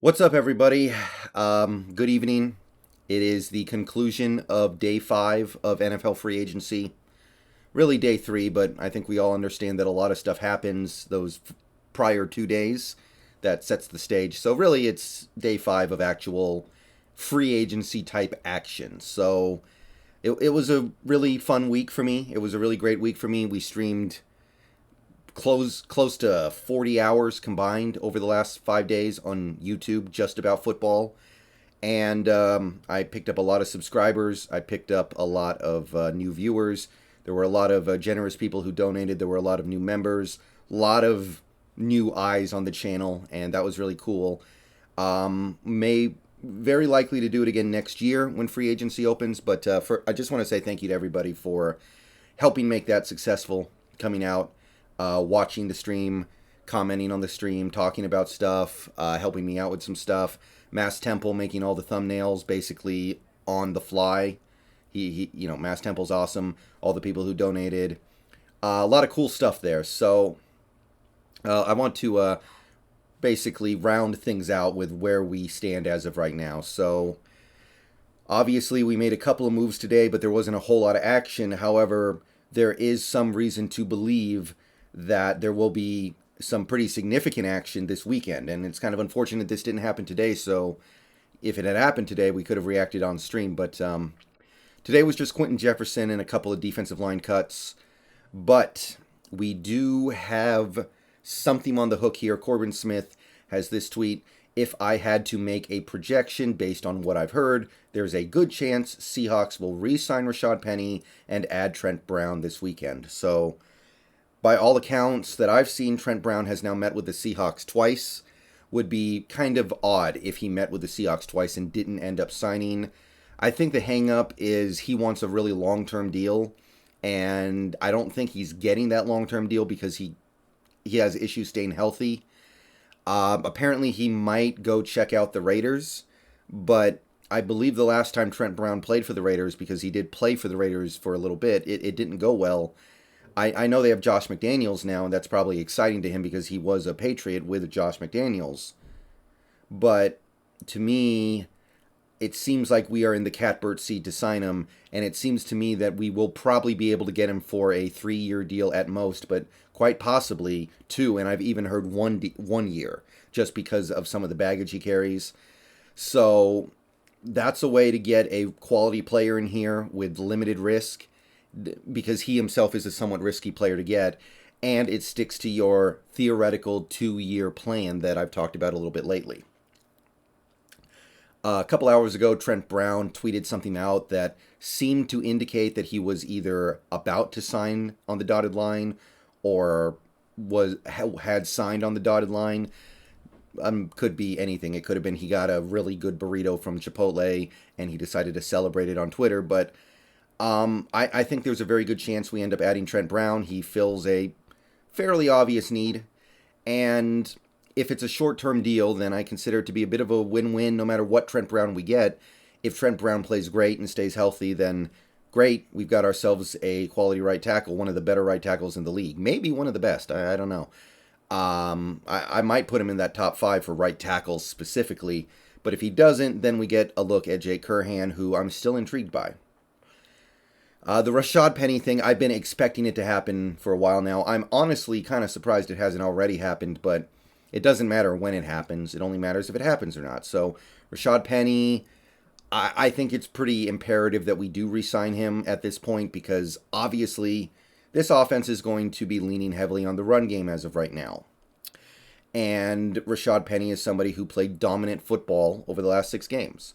What's up, everybody? Good evening. It is the conclusion of day 5 of NFL free agency. Really day 3, but I think we all understand that a lot of stuff happens those prior 2 days that sets the stage. So, really, it's day 5 of actual free agency type action. So, it was a really fun week for me. It was a really great week for me. We streamed close to 40 hours combined over the last 5 days on YouTube just about football. And I picked up a lot of subscribers. I picked up a lot of new viewers. There were a lot of generous people who donated. There were a lot of new members, a lot of new eyes on the channel, and that was really cool. May very likely to do it again next year when free agency opens. But I just want to say thank you to everybody for helping make that successful, coming out, watching the stream, commenting on the stream, talking about stuff, helping me out with some stuff. Mass Temple making all the thumbnails basically on the fly. Mass Temple's awesome. All the people who donated, a lot of cool stuff there. So I want to basically round things out with where we stand as of right now. So obviously we made a couple of moves today, but there wasn't a whole lot of action. However, there is some reason to believe that there will be some pretty significant action this weekend. And it's kind of unfortunate this didn't happen today. So if it had happened today, we could have reacted on stream. But today was just Quentin Jefferson and a couple of defensive line cuts. But we do have something on the hook here. Corbin Smith has this tweet. If I had to make a projection based on what I've heard, there's a good chance Seahawks will re-sign Rashad Penny and add Trent Brown this weekend. So by all accounts that I've seen, Trent Brown has now met with the Seahawks twice. Would be kind of odd if he met with the Seahawks twice and didn't end up signing. I think the hang-up is he wants a really long-term deal, and I don't think he's getting that long-term deal because he has issues staying healthy. Apparently, he might go check out the Raiders, but I believe the last time Trent Brown played for the Raiders, because he did play for the Raiders for a little bit, it didn't go well. I know they have Josh McDaniels now, and that's probably exciting to him because he was a Patriot with Josh McDaniels. But to me, it seems like we are in the catbird seat to sign him, and it seems to me that we will probably be able to get him for a 3-year deal at most, but quite possibly 2, and I've even heard 1 year, just because of some of the baggage he carries. So that's a way to get a quality player in here with limited risk, because he himself is a somewhat risky player to get, and it sticks to your theoretical 2-year plan that I've talked about a little bit lately. A couple hours ago, Trent Brown tweeted something out that seemed to indicate that he was either about to sign on the dotted line or had signed on the dotted line. Could be anything. It could have been he got a really good burrito from Chipotle and he decided to celebrate it on Twitter, but I think there's a very good chance we end up adding Trent Brown. He fills a fairly obvious need, and if it's a short-term deal, then I consider it to be a bit of a win-win no matter what Trent Brown we get. If Trent Brown plays great and stays healthy, then great. We've got ourselves a quality right tackle, one of the better right tackles in the league. Maybe one of the best. I don't know. I might put him in that top 5 for right tackles specifically, but if he doesn't, then we get a look at Jake Curhan, who I'm still intrigued by. The Rashad Penny thing, I've been expecting it to happen for a while now. I'm honestly kind of surprised it hasn't already happened, but it doesn't matter when it happens. It only matters if it happens or not. So, Rashad Penny, I think it's pretty imperative that we do re-sign him at this point, because obviously this offense is going to be leaning heavily on the run game as of right now. And Rashad Penny is somebody who played dominant football over the last 6 games.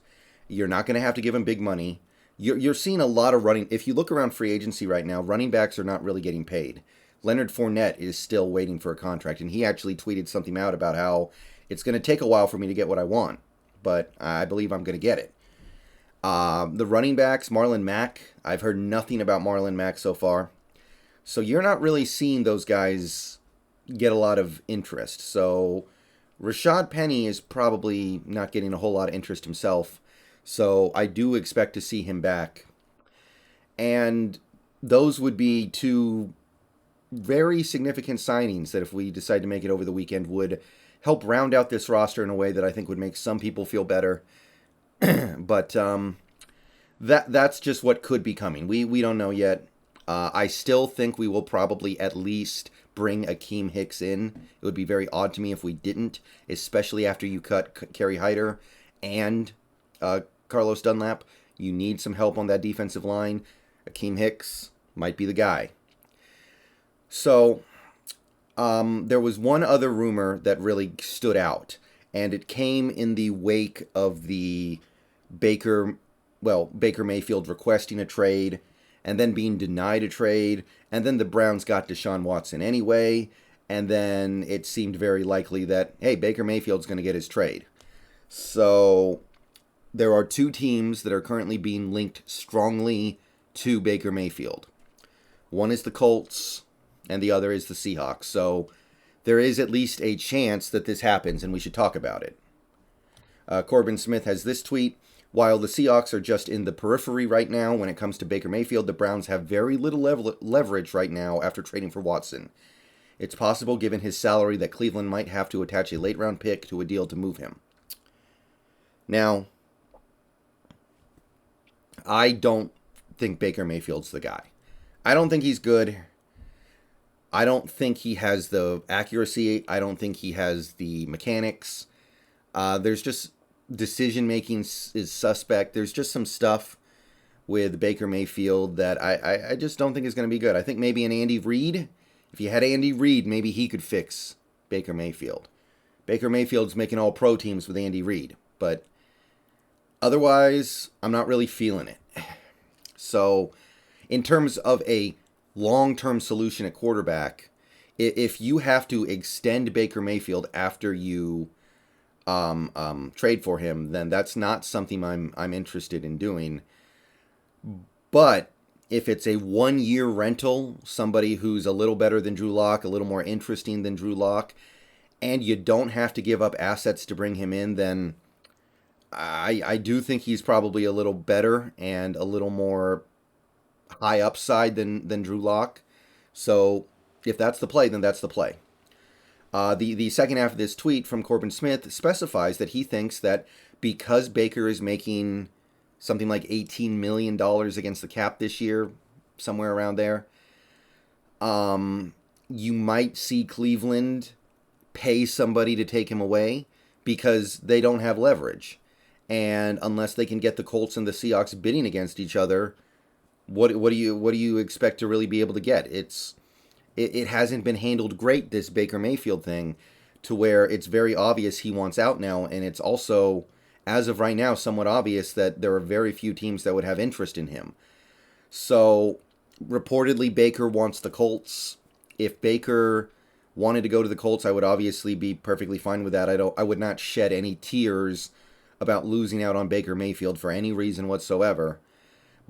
You're not going to have to give him big money. You're seeing a lot of running. If you look around free agency right now, running backs are not really getting paid. Leonard Fournette is still waiting for a contract, and he actually tweeted something out about how it's going to take a while for me to get what I want, but I believe I'm going to get it. The running backs, Marlon Mack, I've heard nothing about Marlon Mack so far. So you're not really seeing those guys get a lot of interest. So Rashad Penny is probably not getting a whole lot of interest himself. So I do expect to see him back. And those would be 2 very significant signings that, if we decide to make it over the weekend, would help round out this roster in a way that I think would make some people feel better. But that's just what could be coming. We don't know yet. I still think we will probably at least bring Akeem Hicks in. It would be very odd to me if we didn't, especially after you cut Kerry Hyder and Carlos Dunlap. You need some help on that defensive line. Akeem Hicks might be the guy. So there was one other rumor that really stood out, and it came in the wake of the Baker Mayfield requesting a trade and then being denied a trade, and then the Browns got Deshaun Watson anyway, and then it seemed very likely that, hey, Baker Mayfield's going to get his trade. So there are two teams that are currently being linked strongly to Baker Mayfield. One is the Colts, and the other is the Seahawks. So there is at least a chance that this happens, and we should talk about it. Corbin Smith has this tweet. While the Seahawks are just in the periphery right now when it comes to Baker Mayfield, the Browns have very little leverage right now after trading for Watson. It's possible, given his salary, that Cleveland might have to attach a late-round pick to a deal to move him. Now, I don't think Baker Mayfield's the guy. I don't think he's good. I don't think he has the accuracy. I don't think he has the mechanics. There's just decision making is suspect. There's just some stuff with Baker Mayfield that I just don't think is going to be good. I think maybe an Andy Reid, if you had Andy Reid, maybe he could fix Baker Mayfield. Baker Mayfield's making all pro teams with Andy Reid, but otherwise, I'm not really feeling it. So, in terms of a long-term solution at quarterback, if you have to extend Baker Mayfield after you trade for him, then that's not something I'm interested in doing. But if it's a 1-year rental, somebody who's a little better than Drew Lock, a little more interesting than Drew Lock, and you don't have to give up assets to bring him in, then I do think he's probably a little better and a little more high upside than Drew Lock. So if that's the play, then that's the play. The second half of this tweet from Corbin Smith specifies that he thinks that because Baker is making something like $18 million against the cap this year, somewhere around there, you might see Cleveland pay somebody to take him away because they don't have leverage. And unless they can get the Colts and the Seahawks bidding against each other, what do you expect to really be able to get? It hasn't been handled great, this Baker Mayfield thing, to where it's very obvious he wants out now, and it's also, as of right now, somewhat obvious that there are very few teams that would have interest in him. So, reportedly, Baker wants the Colts. If Baker wanted to go to the Colts, I would obviously be perfectly fine with that. I would not shed any tears about losing out on Baker Mayfield for any reason whatsoever.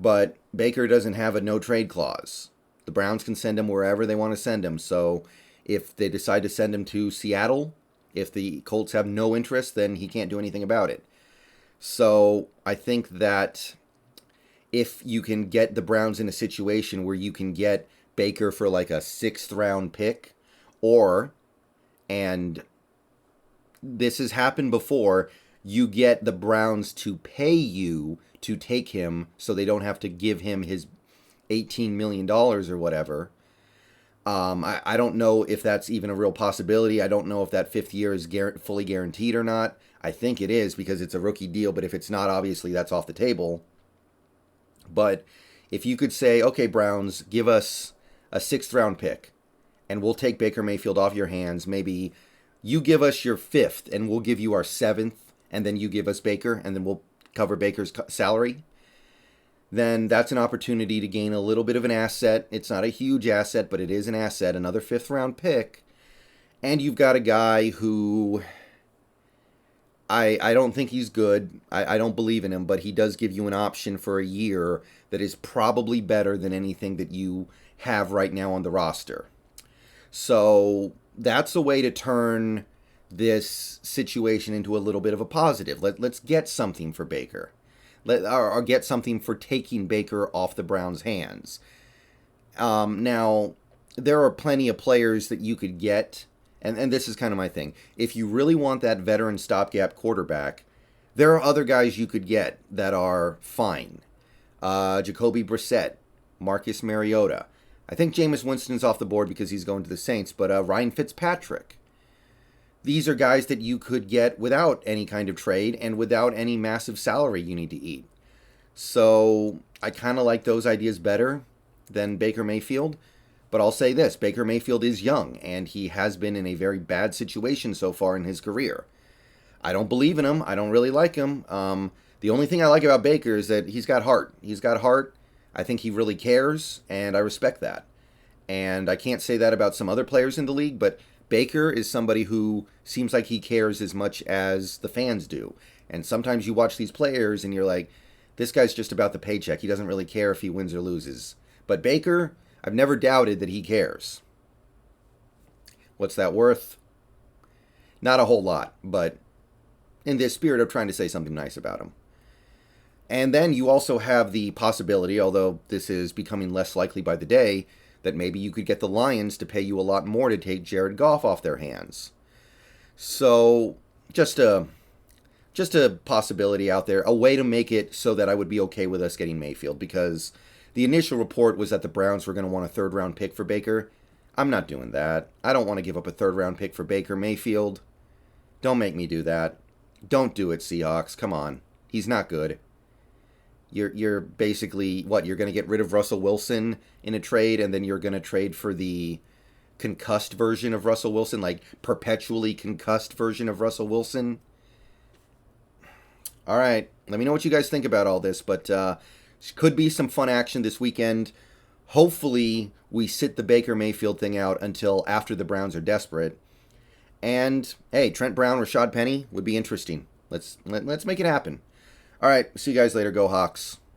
But Baker doesn't have a no-trade clause. The Browns can send him wherever they want to send him. So if they decide to send him to Seattle, if the Colts have no interest, then he can't do anything about it. So I think that if you can get the Browns in a situation where you can get Baker for like a 6th-round pick, and this has happened before, you get the Browns to pay you to take him so they don't have to give him his $18 million or whatever. I don't know if that's even a real possibility. I don't know if that 5th year is fully guaranteed or not. I think it is because it's a rookie deal, but if it's not, obviously that's off the table. But if you could say, okay, Browns, give us a 6th-round pick, and we'll take Baker Mayfield off your hands. Maybe you give us your 5th, and we'll give you our 7th, and then you give us Baker, and then we'll cover Baker's salary. Then that's an opportunity to gain a little bit of an asset. It's not a huge asset, but it is an asset, another 5th-round pick. And you've got a guy who I don't think he's good. I don't believe in him, but he does give you an option for a year that is probably better than anything that you have right now on the roster. So that's a way to turn this situation into a little bit of a positive. Let's get something for Baker. Or get something for taking Baker off the Browns' hands. Now, there are plenty of players that you could get and this is kind of my thing. If you really want that veteran stopgap quarterback, there are other guys you could get that are fine. Jacoby Brissett, Marcus Mariota. I think Jameis Winston's off the board because he's going to the Saints, but Ryan Fitzpatrick. These are guys that you could get without any kind of trade and without any massive salary you need to eat. So I kind of like those ideas better than Baker Mayfield. But I'll say this, Baker Mayfield is young, and he has been in a very bad situation so far in his career. I don't believe in him. I don't really like him. The only thing I like about Baker is that he's got heart. He's got heart. I think he really cares, and I respect that. And I can't say that about some other players in the league, but Baker is somebody who seems like he cares as much as the fans do. And sometimes you watch these players and you're like, this guy's just about the paycheck. He doesn't really care if he wins or loses. But Baker, I've never doubted that he cares. What's that worth? Not a whole lot, but in the spirit of trying to say something nice about him. And then you also have the possibility, although this is becoming less likely by the day, that maybe you could get the Lions to pay you a lot more to take Jared Goff off their hands. So just a possibility out there, a way to make it so that I would be okay with us getting Mayfield, because the initial report was that the Browns were going to want a third-round pick for Baker. I'm not doing that. I don't want to give up a third-round pick for Baker Mayfield. Don't make me do that. Don't do it, Seahawks. Come on. He's not good. You're basically, what, you're going to get rid of Russell Wilson in a trade, and then you're going to trade for the concussed version of Russell Wilson, like perpetually concussed version of Russell Wilson? All right, let me know what you guys think about all this, but could be some fun action this weekend. Hopefully, we sit the Baker Mayfield thing out until after the Browns are desperate. And, hey, Trent Brown, Rashad Penny would be interesting. Let's make it happen. All right, see you guys later. Go Hawks.